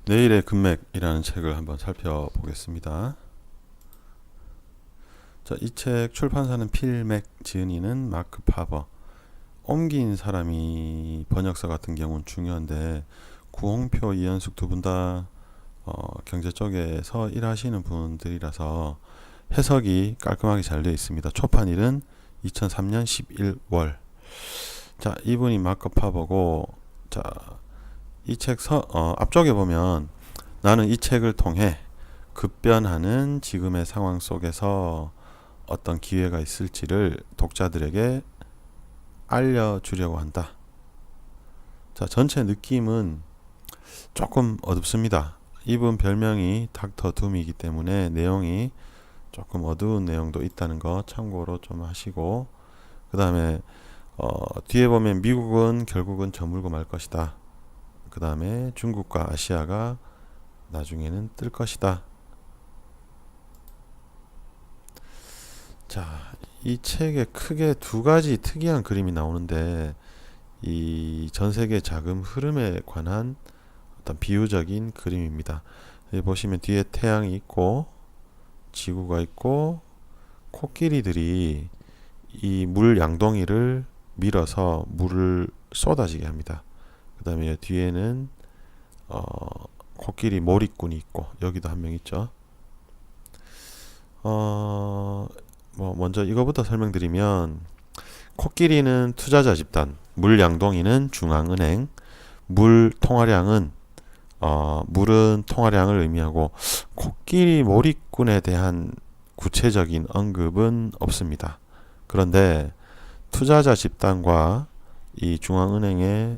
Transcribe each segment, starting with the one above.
내일의 금맥이라는 책을 한번 살펴보겠습니다. 자, 이 책 출판사는 필맥, 지은이는 마크 파버. 옮긴 사람이 번역서 같은 경우는 중요한데 구홍표, 이현숙 두 분 다 경제 쪽에서 일하시는 분들이라서 해석이 깔끔하게 잘 되어 있습니다. 초판일은 2003년 11월. 자, 이분이 마크 파버고, 자, 이 책 앞쪽에 보면 나는 이 책을 통해 급변하는 지금의 상황 속에서 어떤 기회가 있을지를 독자들에게 알려주려고 한다. 자, 전체 느낌은 조금 어둡습니다. 이분 별명이 닥터 둠이기 때문에 내용이 조금 어두운 내용도 있다는 거 참고로 좀 하시고, 그 다음에 뒤에 보면 미국은 결국은 저물고 말 것이다. 그 다음에 중국과 아시아가 나중에는 뜰 것이다. 자, 이 책에 크게 두 가지 특이한 그림이 나오는데 이 전 세계 자금 흐름에 관한 어떤 비유적인 그림입니다. 여기 보시면 뒤에 태양이 있고 지구가 있고 코끼리들이 이 물 양동이를 밀어서 물을 쏟아지게 합니다. 그 다음에 뒤에는 코끼리 몰이꾼이 있고 여기도 한 명 있죠. 먼저 이거부터 설명드리면 코끼리는 투자자 집단, 물 양동이는 중앙은행, 물 통화량은 물은 통화량을 의미하고 코끼리 몰이꾼에 대한 구체적인 언급은 없습니다. 그런데 투자자 집단과 이 중앙은행의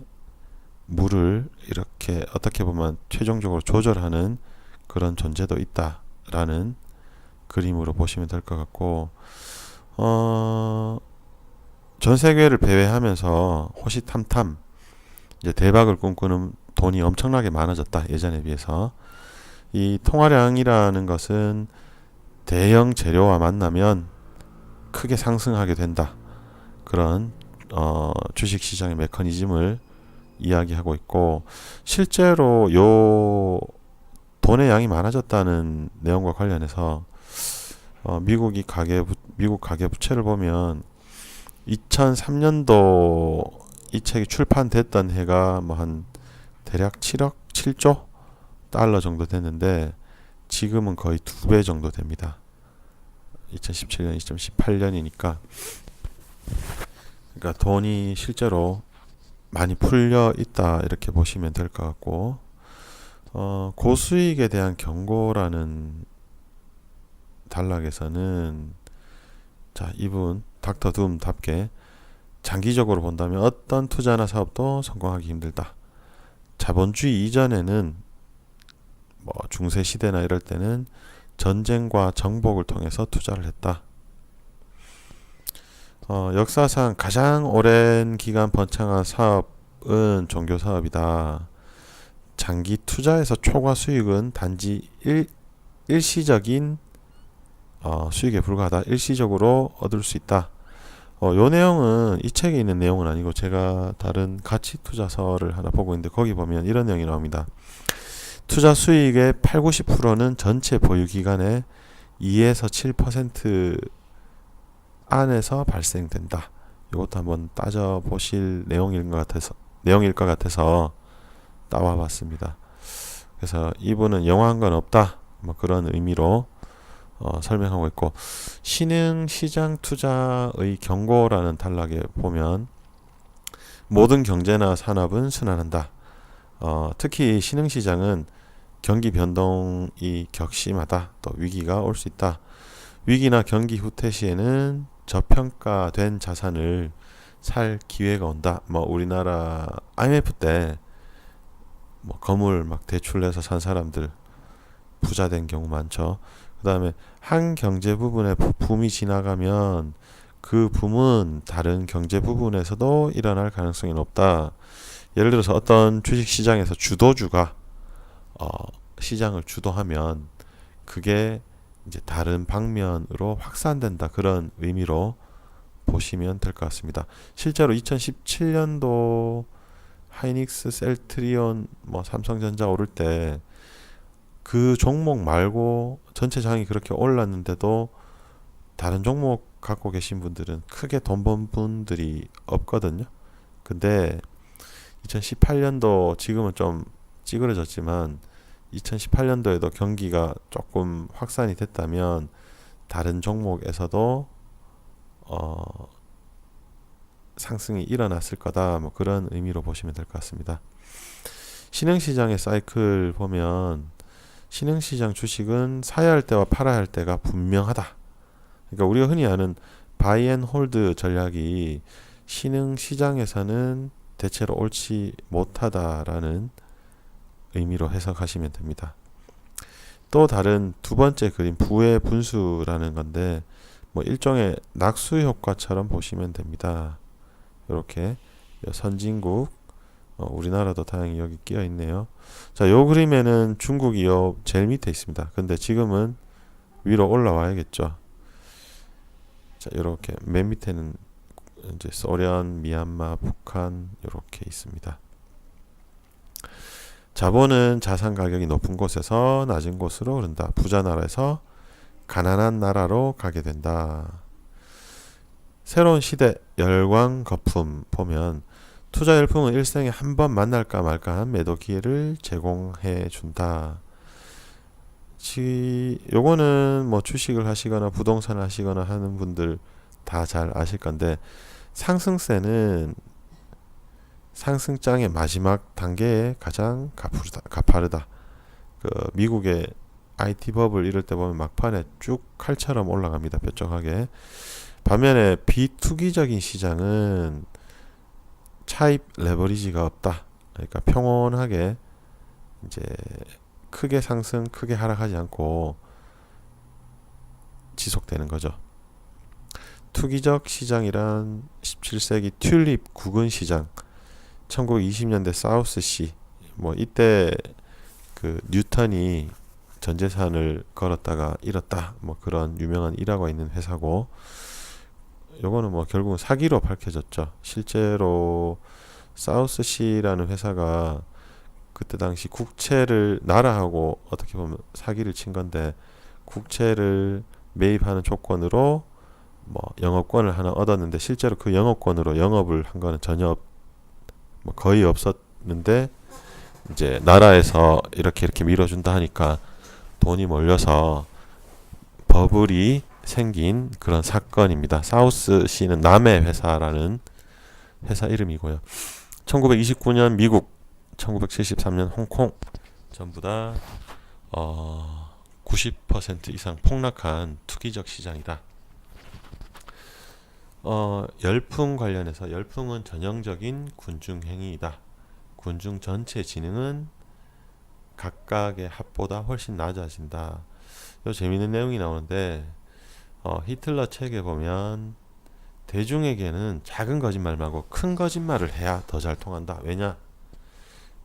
물을 이렇게 어떻게 보면 최종적으로 조절하는 그런 존재도 있다라는 그림으로 보시면 될 것 같고, 전 세계를 배회하면서 호시탐탐 이제 대박을 꿈꾸는 돈이 엄청나게 많아졌다. 예전에 비해서. 이 통화량이라는 것은 대형 재료와 만나면 크게 상승하게 된다. 그런 주식시장의 메커니즘을 이야기하고 있고, 실제로 요 돈의 양이 많아졌다는 내용과 관련해서 미국 가계부채를 보면 2003년도 이 책이 출판됐던 해가 뭐 한 대략 7조 달러 정도 됐는데 지금은 거의 2배 정도 됩니다. 2017년, 2018년이니까. 그러니까 돈이 실제로 많이 풀려 있다 이렇게 보시면 될 것 같고, 고수익에 대한 경고라는 단락에서는 자, 이분 닥터 둠답게 장기적으로 본다면 어떤 투자나 사업도 성공하기 힘들다. 자본주의 이전에는 뭐 중세 시대나 이럴 때는 전쟁과 정복을 통해서 투자를 했다. 역사상 가장 오랜 기간 번창한 사업은 종교 사업이다. 장기 투자에서 초과 수익은 단지 일시적인 수익에 불과하다. 일시적으로 얻을 수 있다. 요 내용은 이 책에 있는 내용은 아니고 제가 다른 가치 투자서를 하나 보고 있는데 거기 보면 이런 내용이 나옵니다. 투자 수익의 8, 90%는 전체 보유 기간의 2에서 7% 안에서 발생된다. 이것도 한번 따져 보실 내용일 것 같아서 따와 봤습니다. 그래서 이분은 영화한 건 없다. 뭐 그런 의미로 설명하고 있고, 신흥시장 투자의 경고라는 단락에 보면 모든 경제나 산업은 순환한다. 특히 신흥시장은 경기 변동이 격심하다. 또 위기가 올 수 있다. 위기나 경기 후퇴 시에는 저평가된 자산을 살 기회가 온다. 뭐 우리나라 IMF 때 뭐 건물 막 대출내서 산 사람들 부자 된 경우 많죠. 그 다음에 한 경제 부분의 붐이 지나가면 그 붐은 다른 경제 부분에서도 일어날 가능성이 높다. 예를 들어서 어떤 주식시장에서 주도주가 시장을 주도하면 그게 이제 다른 방면으로 확산된다. 그런 의미로 보시면 될 것 같습니다. 실제로 2017년도 하이닉스, 셀트리온, 뭐 삼성전자 오를 때 그 종목 말고 전체 장이 그렇게 올랐는데도 다른 종목 갖고 계신 분들은 크게 돈 번 분들이 없거든요. 근데 2018년도 지금은 좀 찌그러졌지만 2018년도에도 경기가 조금 확산이 됐다면 다른 종목에서도 상승이 일어났을 거다. 뭐 그런 의미로 보시면 될 것 같습니다. 신흥시장의 사이클 보면 신흥시장 주식은 사야 할 때와 팔아야 할 때가 분명하다. 그러니까 우리가 흔히 아는 바이 앤 홀드 전략이 신흥시장에서는 대체로 옳지 못하다라는 의미로 해석하시면 됩니다. 또 다른 두 번째 그림 부의 분수라는 건데 뭐 일종의 낙수 효과처럼 보시면 됩니다. 이렇게 선진국 우리나라도 다행히 여기 끼어 있네요. 자, 요 그림에는 중국이 요 제일 밑에 있습니다. 근데 지금은 위로 올라와야겠죠. 자, 이렇게 맨 밑에는 이제 소련, 미얀마, 북한 이렇게 있습니다. 자본은 자산 가격이 높은 곳에서 낮은 곳으로 흐른다. 부자 나라에서 가난한 나라로 가게 된다. 새로운 시대 열광 거품 보면 투자 열풍은 일생에 한 번 만날까 말까한 매도 기회를 제공해 준다. 요거는 뭐 주식을 하시거나 부동산을 하시거나 하는 분들 다 잘 아실 건데 상승세는 상승장의 마지막 단계에 가장 가파르다. 그 미국의 IT 버블 이럴 때 보면 막판에 쭉 칼처럼 올라갑니다. 뾰족하게. 반면에 비투기적인 시장은 차입 레버리지가 없다. 그러니까 평온하게 이제 크게 상승, 크게 하락하지 않고 지속되는 거죠. 투기적 시장이란 17세기 튤립 구근 시장, 1920년대 사우스시, 뭐 이때 그 뉴턴이 전재산을 걸었다가 잃었다, 뭐 그런 유명한 일화가 있는 회사고, 요거는 뭐 결국은 사기로 밝혀졌죠. 실제로 사우스시라는 회사가 그때 당시 국채를 나라하고 어떻게 보면 사기를 친 건데 국채를 매입하는 조건으로 뭐 영업권을 하나 얻었는데 실제로 그 영업권으로 영업을 한 거는 전혀 뭐 거의 없었는데 이제 나라에서 이렇게 밀어준다 하니까 돈이 몰려서 버블이 생긴 그런 사건입니다. 사우스시는 남의 회사라는 회사 이름이고요. 1929년 미국, 1973년 홍콩 전부 다 90% 이상 폭락한 투기적 시장이다. 열풍 관련해서 열풍은 전형적인 군중 행위이다. 군중 전체 지능은 각각의 합보다 훨씬 낮아진다. 요 재미있는 내용이 나오는데 히틀러 책에 보면 대중에게는 작은 거짓말 말고 큰 거짓말을 해야 더 잘 통한다. 왜냐?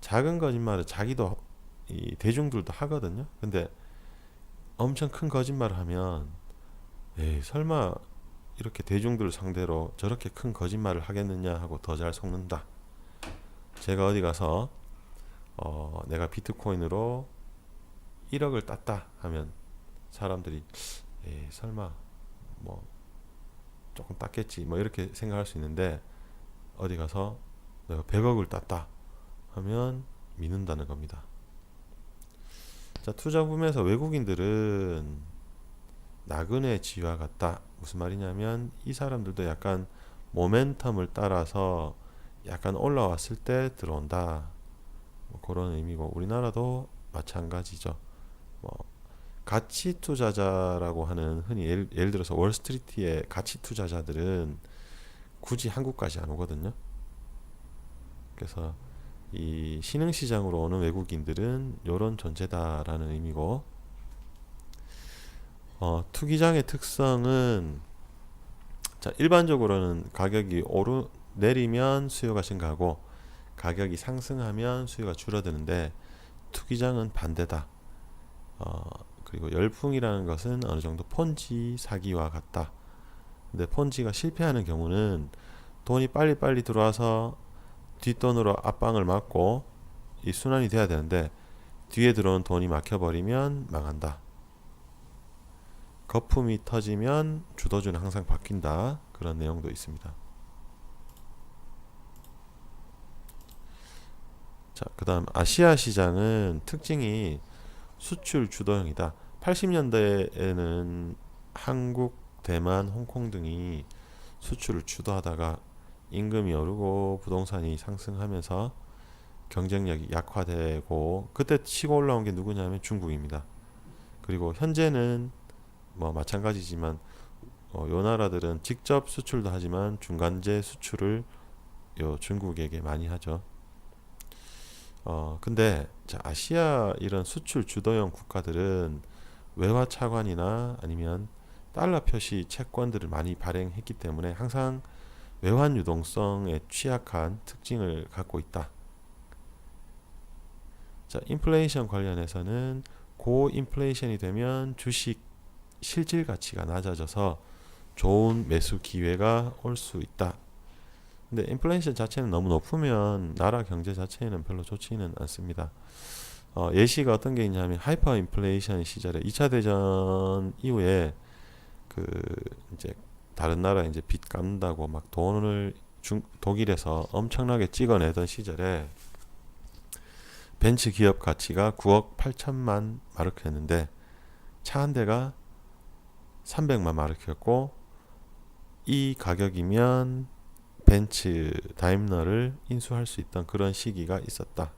작은 거짓말을 자기도 이 대중들도 하거든요. 근데 엄청 큰 거짓말을 하면 에이 설마 이렇게 대중들을 상대로 저렇게 큰 거짓말을 하겠느냐 하고 더 잘 속는다. 제가 어디 가서 내가 비트코인으로 1억을 땄다 하면 사람들이 에이 설마 뭐 조금 땄겠지 뭐 이렇게 생각할 수 있는데 어디 가서 내가 100억을 땄다 하면 믿는다는 겁니다. 자, 투자 붐에서 외국인들은 나그네 지와 같다. 무슨 말이냐면 이 사람들도 약간 모멘텀을 따라서 약간 올라왔을 때 들어온다. 뭐 그런 의미고 우리나라도 마찬가지죠. 뭐 가치 투자자라고 하는 흔히 예를 들어서 월스트리트의 가치 투자자들은 굳이 한국까지 안 오거든요. 그래서 이 신흥시장으로 오는 외국인들은 이런 존재다라는 의미고 투기장의 특성은 자, 일반적으로는 가격이 내리면 수요가 증가하고 가격이 상승하면 수요가 줄어드는데 투기장은 반대다. 그리고 열풍이라는 것은 어느 정도 폰지 사기와 같다. 근데 폰지가 실패하는 경우는 돈이 빨리빨리 들어와서 뒷돈으로 압방을 맞고 이 순환이 돼야 되는데 뒤에 들어온 돈이 막혀버리면 망한다. 거품이 터지면 주도주는 항상 바뀐다. 그런 내용도 있습니다. 자, 그 다음 아시아 시장은 특징이 수출 주도형이다. 80년대에는 한국, 대만, 홍콩 등이 수출을 주도하다가 임금이 오르고 부동산이 상승하면서 경쟁력이 약화되고, 그때 치고 올라온 게 누구냐면 중국입니다. 그리고 현재는 뭐 마찬가지지만 요 나라들은 직접 수출도 하지만 중간재 수출을 요 중국에게 많이 하죠. 근데 자, 아시아 이런 수출 주도형 국가들은 외화 차관이나 아니면 달러 표시 채권들을 많이 발행했기 때문에 항상 외환 유동성에 취약한 특징을 갖고 있다. 자, 인플레이션 관련해서는 고인플레이션이 되면 주식 실질 가치가 낮아져서 좋은 매수 기회가 올 수 있다. 근데 인플레이션 자체는 너무 높으면 나라 경제 자체에는 별로 좋지는 않습니다. 예시가 어떤 게 있냐면 하이퍼 인플레이션 시절에 2차 대전 이후에 그 이제 다른 나라 이제 빚 갚는다고 막 돈을 독일에서 엄청나게 찍어내던 시절에 벤츠 기업 가치가 9억 8천만 마르크였는데 차 한 대가 300만 마르크였고, 이 가격이면 벤츠 다임러를 인수할 수 있던 그런 시기가 있었다.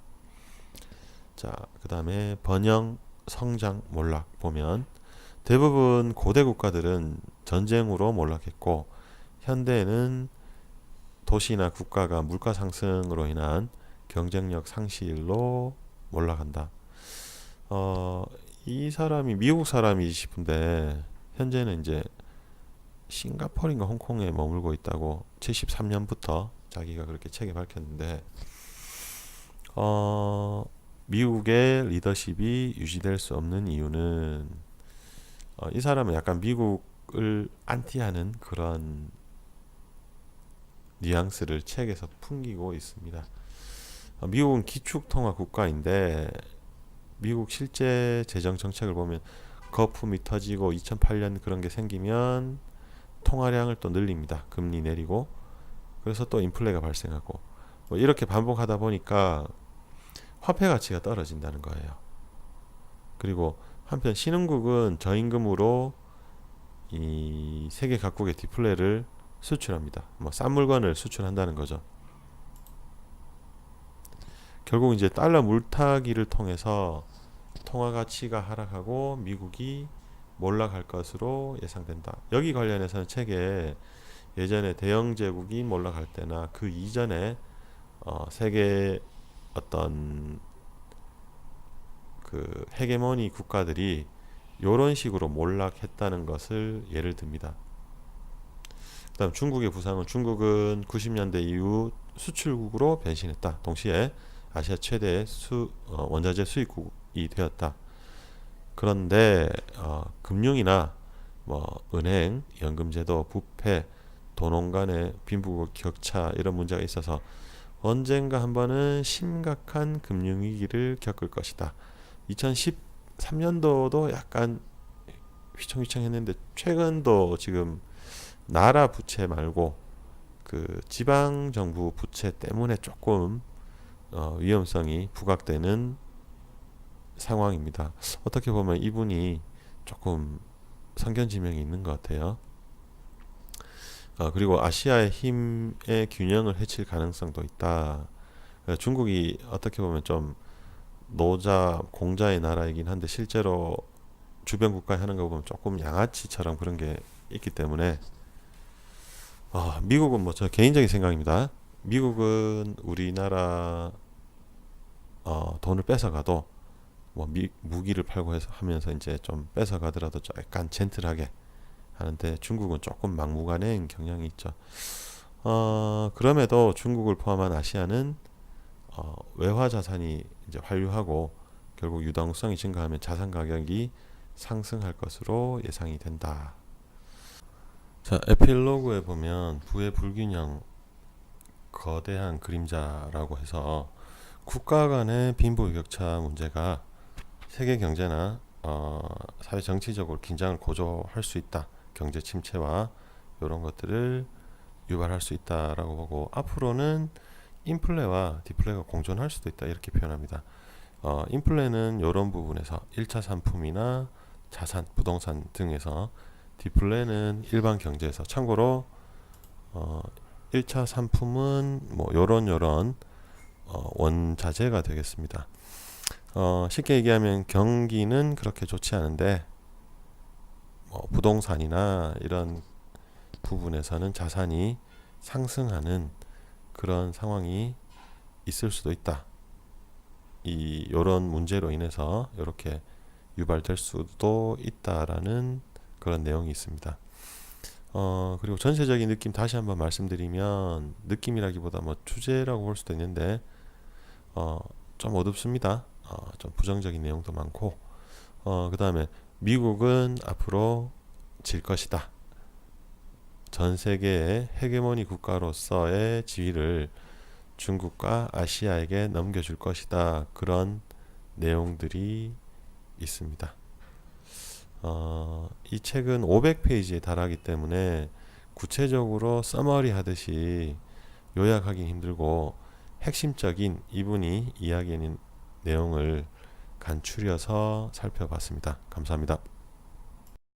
자, 그 다음에 번영, 성장, 몰락 보면 대부분 고대 국가들은 전쟁으로 몰락했고, 현대에는 도시나 국가가 물가 상승으로 인한 경쟁력 상실로 몰락한다. 이 사람이 미국 사람이 싶은데 현재는 이제 싱가포르인가 홍콩에 머물고 있다고 73년부터 자기가 그렇게 책에 밝혔는데, 미국의 리더십이 유지될 수 없는 이유는 이 사람은 약간 미국을 안티하는 그런 뉘앙스를 책에서 풍기고 있습니다. 미국은 기축통화 국가인데 미국 실제 재정 정책을 보면 거품이 터지고 2008년 그런 게 생기면 통화량을 또 늘립니다. 금리 내리고, 그래서 또 인플레가 발생하고, 뭐 이렇게 반복하다 보니까 화폐 가치가 떨어진다는 거예요. 그리고 한편 신흥국은 저임금으로 이 세계 각국의 디플레를 수출합니다. 뭐 싼 물건을 수출한다는 거죠. 결국 이제 달러 물타기를 통해서 통화 가치가 하락하고 미국이 몰락할 것으로 예상된다. 여기 관련해서는 책에 예전에 대영 제국이 몰락할 때나 그 이전에 세계 어떤 그 헤게모니 국가들이 이런 식으로 몰락했다는 것을 예를 듭니다. 그다음 중국의 부상은, 중국은 90년대 이후 수출국으로 변신했다. 동시에 아시아 최대 원자재 수입국이 되었다. 그런데 금융이나 뭐 은행, 연금제도, 부패, 돈원 간의 빈부격 격차 이런 문제가 있어서 언젠가 한 번은 심각한 금융위기를 겪을 것이다. 2013년도도 약간 휘청휘청했는데 최근도 지금 나라 부채 말고 그 지방 정부 부채 때문에 조금 위험성이 부각되는 상황입니다. 어떻게 보면 이분이 조금 선견지명이 있는 것 같아요. 그리고 아시아의 힘의 균형을 해칠 가능성도 있다. 중국이 어떻게 보면 좀 노자, 공자의 나라이긴 한데 실제로 주변 국가에 하는 거 보면 조금 양아치처럼 그런 게 있기 때문에 미국은 뭐 저 개인적인 생각입니다. 미국은 우리나라 돈을 뺏어가도 뭐 무기를 팔고 해서 하면서 이제 좀 뺏어가더라도 약간 젠틀하게 하는데 중국은 조금 막무가내인 경향이 있죠. 그럼에도 중국을 포함한 아시아는 외화 자산이 이제 환류하고 결국 유동성이 증가하면 자산 가격이 상승할 것으로 예상이 된다. 자, 에필로그에 보면 부의 불균형, 거대한 그림자라고 해서 국가 간의 빈부격차 문제가 세계 경제나 사회 정치적으로 긴장을 고조할 수 있다. 경제 침체와 이런 것들을 유발할 수 있다라고 보고, 앞으로는 인플레와 디플레가 공존할 수도 있다 이렇게 표현합니다. 인플레는 이런 부분에서 1차 산품이나 자산, 부동산 등에서, 디플레는 일반 경제에서. 참고로 1차 산품은 뭐 요런 원자재가 되겠습니다. 쉽게 얘기하면 경기는 그렇게 좋지 않은데 뭐 부동산이나 이런 부분에서는 자산이 상승하는 그런 상황이 있을 수도 있다. 요런 문제로 인해서 이렇게 유발될 수도 있다라는 그런 내용이 있습니다. 그리고 전체적인 느낌 다시 한번 말씀드리면, 느낌이라기보다 뭐 주제라고 볼 수도 있는데 좀 어둡습니다. 좀 부정적인 내용도 많고, 그 다음에 미국은 앞으로 질 것이다. 전 세계의 헤게모니 국가로서의 지위를 중국과 아시아에게 넘겨줄 것이다. 그런 내용들이 있습니다. 이 책은 500페이지에 달하기 때문에 구체적으로 서머리 하듯이 요약하기 힘들고, 핵심적인 이분이 이야기하는 내용을 간추려서 살펴봤습니다. 감사합니다.